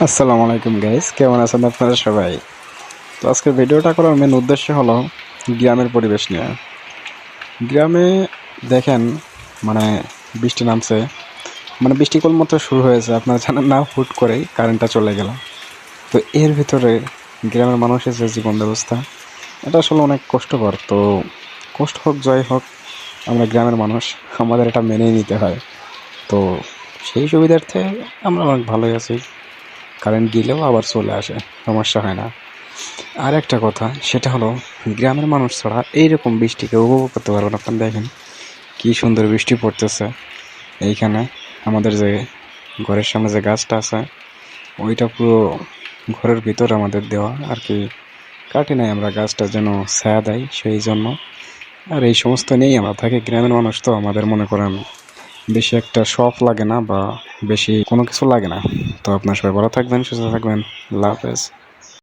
আসসালামু আলাইকুম গাইস, কেমন আছেন আপনারা সবাই? তো আজকের ভিডিওটা করার মেন উদ্দেশ্য হলো গ্রামের পরিবেশ নিয়ে। গ্রামে দেখেন, মানে বৃষ্টি নামছে, মানে বৃষ্টি মাত্র শুরু হয়েছে, আপনারা জানেন না, হুট করেই কারেন্টটা চলে গেল। তো এর ভিতরে গ্রামের মানুষের যে জীবন ব্যবস্থা, এটা আসলে অনেক কষ্টকর। তো কষ্ট হোক জয় হোক, আমরা গ্রামের মানুষ, আমাদের এটা মেনেই নিতে হয়। তো সেই সুবিধার্থে আমরা অনেক ভালোই আছি। কারেন্ট গেলেও আবার চলে আসে, সমস্যা হয় না। আর একটা কথা, সেটা হলো গ্রামের মানুষ ছাড়া এইরকম বৃষ্টিকে উপভোগ করতে পারবেন। আপনারা দেখেন কি সুন্দর বৃষ্টি পড়তেছে এইখানে। আমাদের যে ঘরের সামনে যে গাছটা আছে, ওইটা পুরো ঘরের ভিতর আমাদের দেওয়া আর কি, কাটি নাই আমরা, গাছটা যেন ছায়া দেয় সেই জন্য। আর এই সমস্ত নিয়েই আমরা থাকি। গ্রামের মানুষ তো আমাদের মনে করেন বেশি একটা শখ লাগে না বা বেশি কোনো কিছু লাগে না। তো আপনার সবাই ভালো থাকবেন, সুস্থ থাকবেন। আল্লাহ হাফেজ।